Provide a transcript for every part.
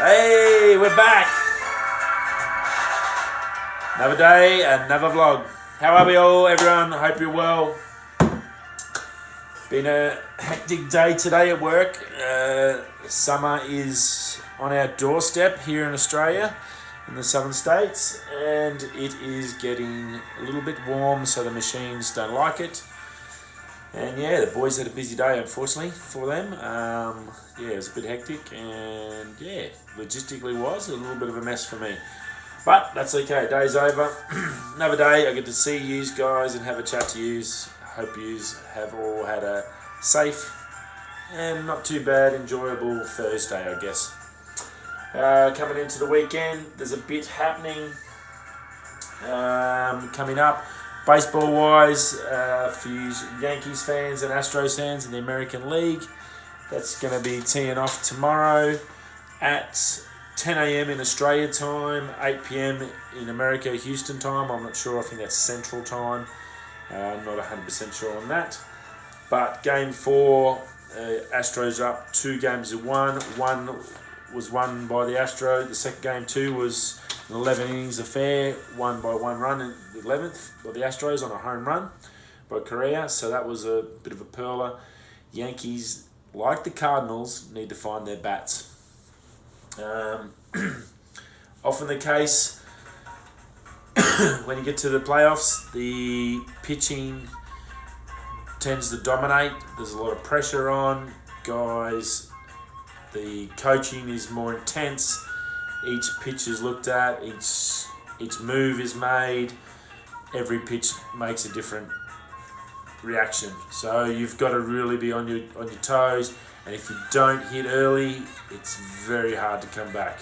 Hey, we're back. Another day, another vlog. How are we all, everyone? I hope you're well. Been a hectic day today at work. Summer is on our doorstep here in Australia, in the southern states, and it is getting a little bit warm, so the machines don't like it. And yeah, the boys had a busy day, unfortunately, for them. It was a bit hectic, and yeah, logistically was a little bit of a mess for me. But that's okay, day's over. Another day, I get to see you guys and have a chat to you. Hope you have all had a safe and not too bad, enjoyable Thursday, I guess. Coming into the weekend, there's a bit happening coming up. Baseball wise, for you Yankees fans and Astros fans in the American League, that's going to be teeing off tomorrow at 10 a.m. in Australia time, 8 p.m. in America, Houston time. I'm not sure, I think that's Central time. I'm not 100% sure on that. But game 4, Astros up 2 games to 1. One was won by the Astros. The second game 2 was an 11 innings affair, won by 1 run in the 11th by the Astros on a home run by Correa. So that was a bit of a perler. Yankees, like the Cardinals, need to find their bats. Often the case when you get to the playoffs, the pitching tends to dominate. There's a lot of pressure on guys. The coaching is more intense. Each pitch is looked at. Each move is made. Every pitch makes a different reaction. So you've got to really be on your toes. And if you don't hit early, it's very hard to come back.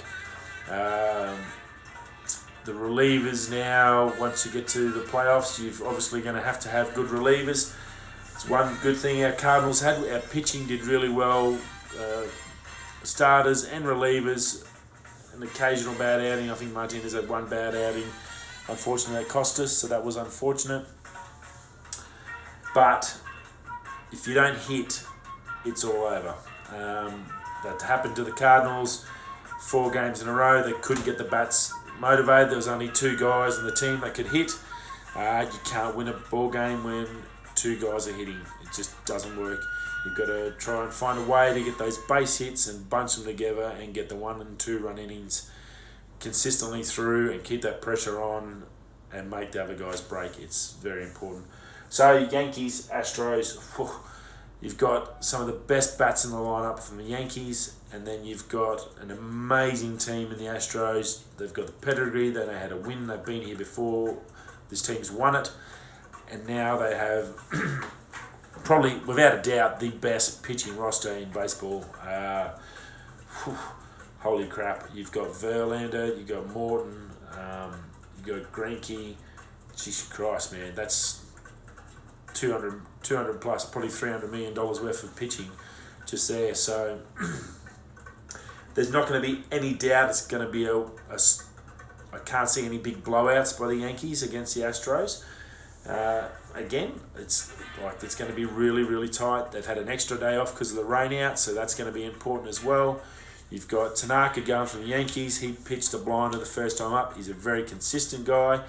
The relievers now, once you get to the playoffs, you're obviously going to have good relievers. It's one good thing our Cardinals had. Our pitching did really well. Starters and relievers, an occasional bad outing. I think Martinez had 1 bad outing. Unfortunately, that cost us, so that was unfortunate. But if you don't hit, it's all over. That happened to the Cardinals 4 games in a row. They couldn't get the bats motivated. There was only 2 guys in the team that could hit. You can't win a ball game when 2 guys are hitting. It just doesn't work. You've got to try and find a way to get those base hits and bunch them together and get the 1 and 2 run innings consistently through and keep that pressure on and make the other guys break. It's very important. So Yankees, Astros, you've got some of the best bats in the lineup from the Yankees, and then you've got an amazing team in the Astros. They've got the pedigree, they know how to win, they've been here before, this team's won it, and now they have probably, without a doubt, the best pitching roster in baseball. Holy crap, you've got Verlander, you've got Morton, you've got Greinke. Jesus Christ, man, that's 200 plus, probably $300 million worth of pitching just there. So there's not going to be any doubt it's going to be I can't see any big blowouts by the Yankees against the Astros. Again, it's going to be really, really tight. They've had an extra day off because of the rain out, so that's going to be important as well. You've got Tanaka going from the Yankees. He pitched a blinder the first time up. He's a very consistent guy.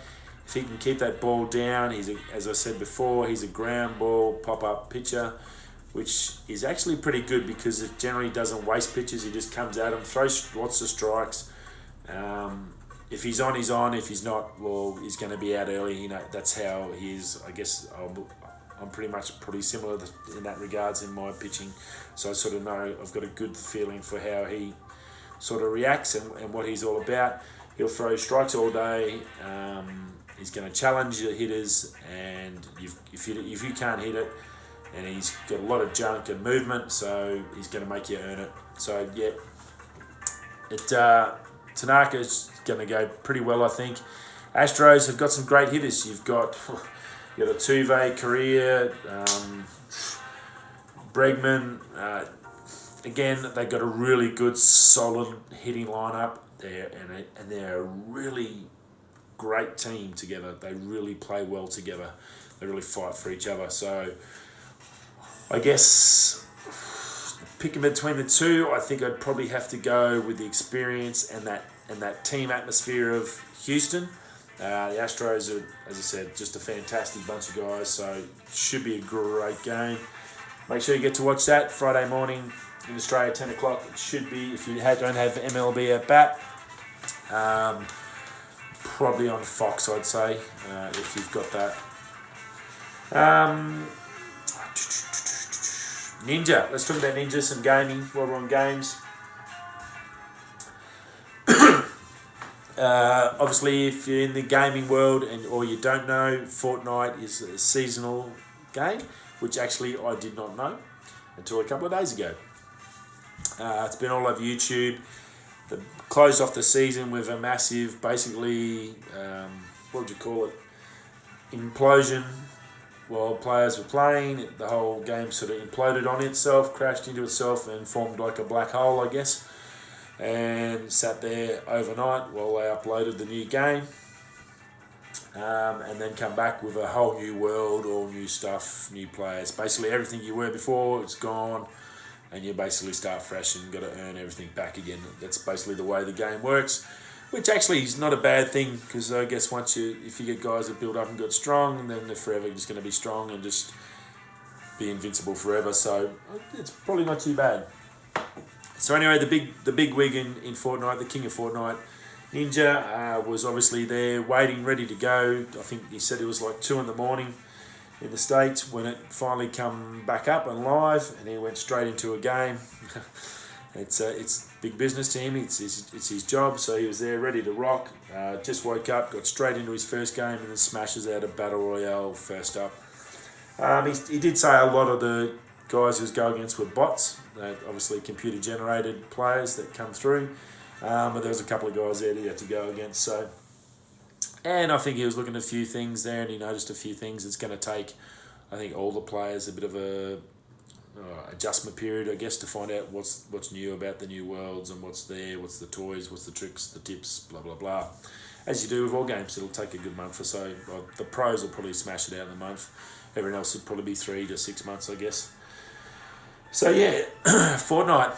If he can keep that ball down, as I said before, he's a ground ball pop-up pitcher, which is actually pretty good because it generally doesn't waste pitches. He just comes at them, throws lots of strikes. If he's on, he's on. If he's not, well, he's going to be out early. That's how he is. I guess I'm pretty similar in that regards in my pitching. So I sort of know I've got a good feeling for how he sort of reacts and what he's all about. He'll throw strikes all day. He's going to challenge the hitters, and if you can't hit it, and he's got a lot of junk and movement, so he's going to make you earn it. So yeah, Tanaka's going to go pretty well, I think. Astros have got some great hitters. You've got Altuve, Correa, Bregman. Again, they've got a really good, solid hitting lineup there, and they're a really great team together. They really play well together. They really fight for each other. So I guess picking between the two, I think I'd probably have to go with the experience and that team atmosphere of Houston. The Astros are, as I said, just a fantastic bunch of guys, so it should be a great game. Make sure you get to watch that Friday morning in Australia, 10 o'clock. It should be, if you don't have MLB at bat, probably on Fox, I'd say, if you've got that. Ninja. Let's talk about Ninja, some gaming while we're on games. Obviously, if you're in the gaming world or you don't know, Fortnite is a seasonal game, which actually I did not know until a couple of days ago. It's been all over YouTube. They closed off the season with a massive, basically, what would you call it, implosion. While players were playing, the whole game sort of imploded on itself, crashed into itself and formed like a black hole, I guess, and sat there overnight while they uploaded the new game, and then come back with a whole new world, all new stuff, new players. Basically everything you were before, it's gone, and you basically start fresh and got to earn everything back again. That's basically the way the game works, which actually is not a bad thing, because I guess if you get guys that build up and got strong, then they're forever just going to be strong and just be invincible forever. So it's probably not too bad. So anyway, the big wig in Fortnite, the king of Fortnite, Ninja, was obviously there waiting, ready to go. I think he said it was like 2 in the States when it finally come back up and live, and he went straight into a game. It's big business to him. It's his job. So he was there, ready to rock. Just woke up, got straight into his first game, and then smashes out a battle royale first up. He did say a lot of the guys he was going against were bots. Obviously computer generated players that come through. But there was a couple of guys there that he had to go against. So, and I think he was looking at a few things there, and he noticed a few things. It's going to take, I think, all the players a bit of a adjustment period, I guess, to find out what's new about the new worlds and what's there, what's the toys, what's the tricks, the tips, blah blah blah. As you do with all games, it'll take a good month or so. The pros will probably smash it out in a month. Everyone else would probably be 3 to 6 months, I guess. So yeah, Fortnite,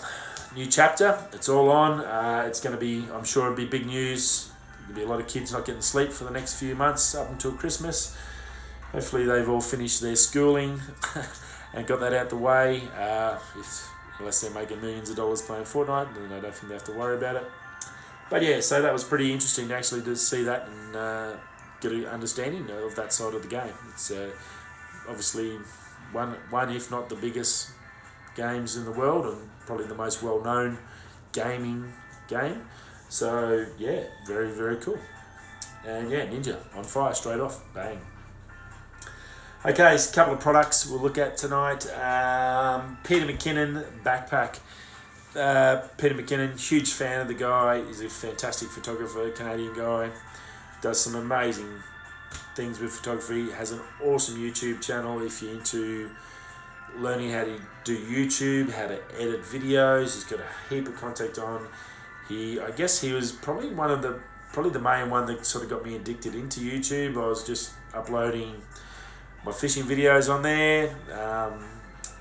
new chapter. It's all on. It's going to be, I'm sure it'll be big news. There'll be a lot of kids not getting sleep for the next few months up until Christmas. Hopefully they've all finished their schooling and got that out the way. Unless they're making millions of dollars playing Fortnite, then I don't think they have to worry about it. But yeah, so that was pretty interesting actually to see that and get an understanding of that side of the game. It's obviously one if not the biggest games in the world, and probably the most well-known gaming game. So yeah, very, very cool. And yeah, Ninja on fire straight off, bang. Okay, so a couple of products we'll look at tonight. Peter McKinnon backpack. Peter McKinnon, huge fan of the guy. He's a fantastic photographer, Canadian guy. Does some amazing things with photography. Has an awesome YouTube channel if you're into learning how to do YouTube, how to edit videos. He's got a heap of content on. I guess he was probably the main one that sort of got me addicted into YouTube. I was just uploading my fishing videos on there,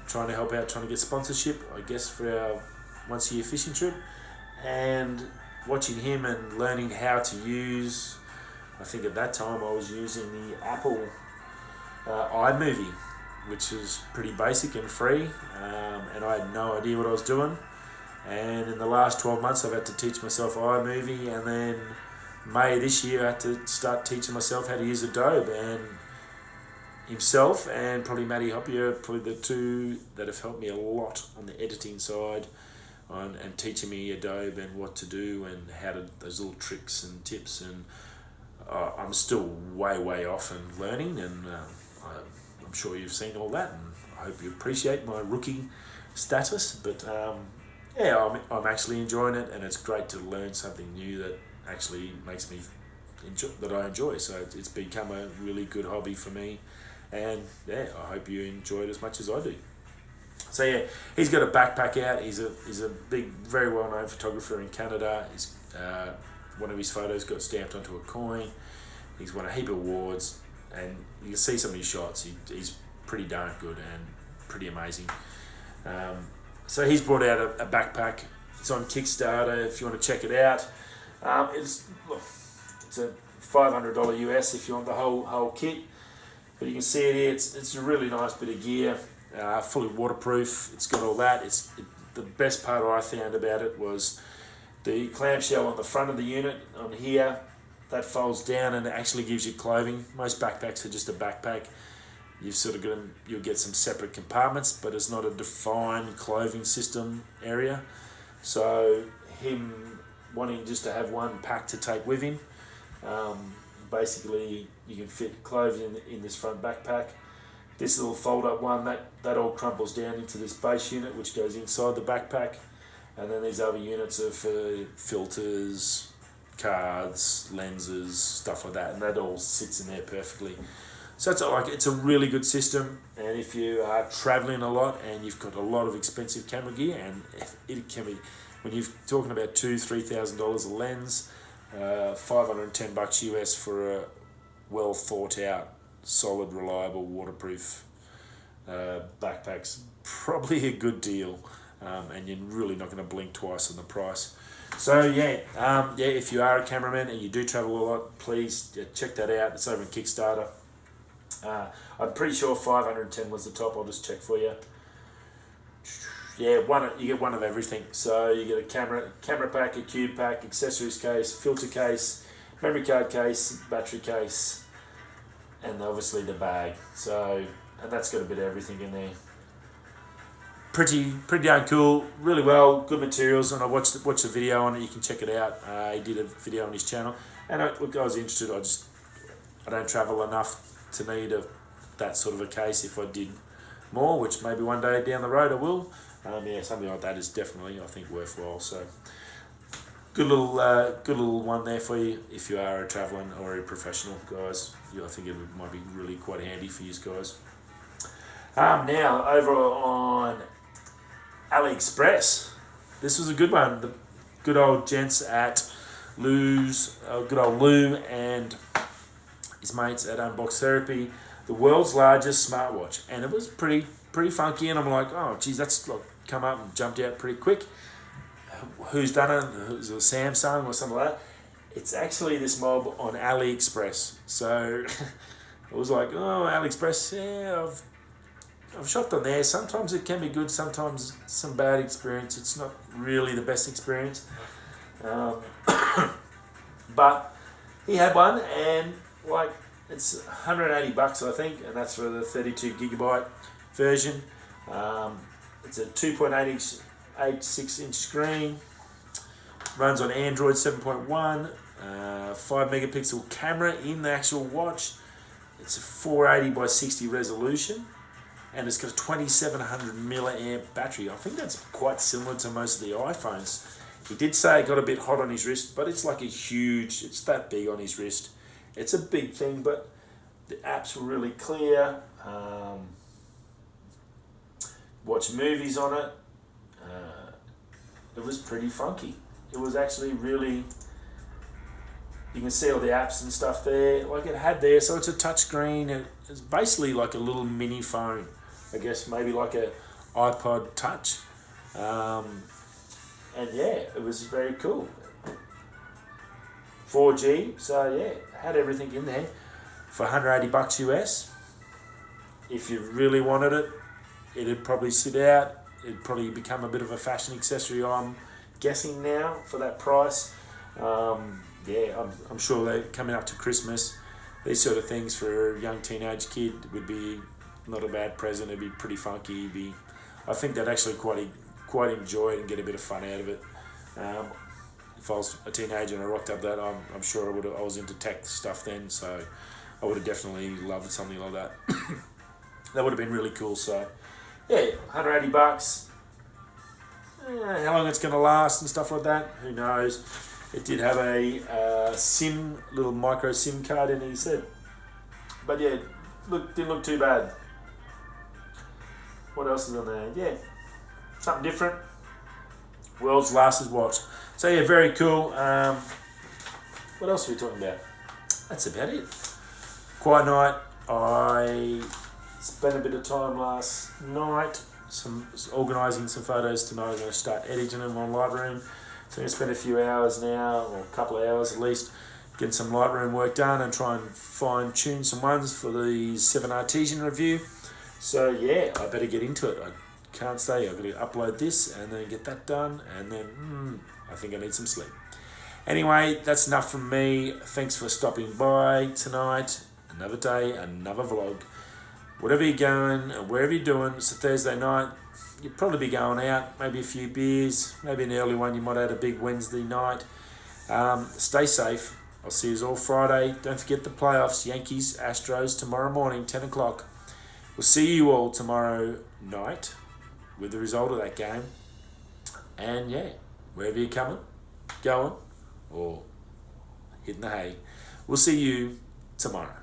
trying to help out, trying to get sponsorship, I guess, for our once-a-year fishing trip, and watching him and learning how to use, I think at that time I was using the Apple iMovie, which is pretty basic and free, and I had no idea what I was doing. And in the last 12 months I've had to teach myself iMovie, and then May this year I had to start teaching myself how to use Adobe, and himself and probably Matty Hoppier, probably the two that have helped me a lot on the editing side and teaching me Adobe and what to do and how to, those little tricks and tips. And I'm still way off and learning, and I'm sure you've seen all that, and I hope you appreciate my rookie status. But yeah, I'm actually enjoying it, and it's great to learn something new that actually makes me enjoy. So it's become a really good hobby for me, and yeah, I hope you enjoy it as much as I do. So yeah, he's got a backpack out. He's a big, very well known photographer in Canada. He's one of his photos got stamped onto a coin. He's won a heap of awards, and you can see some of his shots. He's pretty darn good and pretty amazing. So he's brought out a backpack. It's on Kickstarter if you want to check it out. It's a $500 US if you want the whole kit. But you can see it here. It's a really nice bit of gear, fully waterproof. It's got all that. The best part I found about it was the clamshell on the front of the unit on here. That folds down and it actually gives you clothing. Most backpacks are just a backpack. You'll get some separate compartments, but it's not a defined clothing system area. So him wanting just to have one pack to take with him, basically you can fit clothing in this front backpack. This little fold up one, that all crumples down into this base unit which goes inside the backpack, and then these other units are for filters, cards, lenses, stuff like that, and that all sits in there perfectly. So it's a really good system, and if you are traveling a lot and you've got a lot of expensive camera gear, and it can be, when you're talking about $2,000-3,000 a lens, $510 US for a well thought out, solid, reliable, waterproof backpack's probably a good deal, and you're really not going to blink twice on the price. So if you are a cameraman and you do travel a lot, please check that out. It's over on Kickstarter. I'm pretty sure 510 was the top. I'll just check for you. Yeah, you get one of everything. So you get a camera pack, a cube pack, accessories case, filter case, memory card case, battery case, and obviously the bag. So, and that's got a bit of everything in there. Pretty darn cool. Really well, good materials. And I watched the video on it. You can check it out. He did a video on his channel, and I was interested. I don't travel enough to need that sort of a case. If I did more, which maybe one day down the road I will, something like that is definitely, I think, worthwhile. So good little one there for you if you are a traveling or a professional, guys. I think it might be really quite handy for you guys. Now over on AliExpress, this was a good one. The good old gents at Lou and his mates at Unbox Therapy, the world's largest smartwatch, and it was pretty funky. And I'm like, oh geez, that's like come up and jumped out pretty quick. Who's done it? Is it Samsung or something like that? It's actually this mob on AliExpress. So I was like, oh, AliExpress, yeah, I've shopped on there. Sometimes it can be good, sometimes some bad experience. It's not really the best experience. But he had one, and like it's $180 I think, and that's for the 32 gigabyte version. It's a 2.86 inch screen, runs on Android 7.1, 5 megapixel camera in the actual watch. It's a 480 by 60 resolution, and it's got a 2700 milliamp battery. I think that's quite similar to most of the iPhones. He did say it got a bit hot on his wrist, but it's like it's that big on his wrist. It's a big thing, but the apps were really clear. Watch movies on it. It was pretty funky. It was actually really, you can see all the apps and stuff there. Like it had there, so it's a touch screen. It's basically like a little mini phone. I guess maybe like a iPod Touch. And yeah, it was very cool. 4G, so yeah, had everything in there for $180 US. If you really wanted it, it'd probably sit out. It'd probably become a bit of a fashion accessory, I'm guessing now, for that price. I'm sure they're coming up to Christmas. These sort of things for a young teenage kid would be not a bad present. It'd be pretty funky. I think they'd actually quite enjoy it and get a bit of fun out of it. If I was a teenager and I rocked up that, I'm sure I was into tech stuff then, so I would have definitely loved something like that. That would have been really cool. So yeah, $180. How long it's going to last and stuff like that, who knows. It did have a little micro SIM card in it, he said. But yeah, didn't look too bad. What else is on there? Yeah, something different. World's largest watch. So yeah, very cool. What else are we talking about? That's about it. Quiet night. I spent a bit of time last night organising some photos tonight. I'm going to start editing them on Lightroom. So I'm going to spend a few hours now, or a couple of hours at least, getting some Lightroom work done and try and fine tune some ones for the 7 Artesian review. So yeah, I better get into it. I can't stay. I've got to upload this and then get that done, and then I think I need some sleep. Anyway, that's enough from me. Thanks for stopping by tonight. Another day, another vlog. Whatever you're going, and wherever you're doing, it's a Thursday night. You'll probably be going out, maybe a few beers, maybe an early one. You might have had a big Wednesday night. Stay safe. I'll see you all Friday. Don't forget the playoffs, Yankees Astros, tomorrow morning, 10 o'clock. We'll see you all tomorrow night with the result of that game. And yeah, wherever you're coming, going, or hitting the hay, we'll see you tomorrow.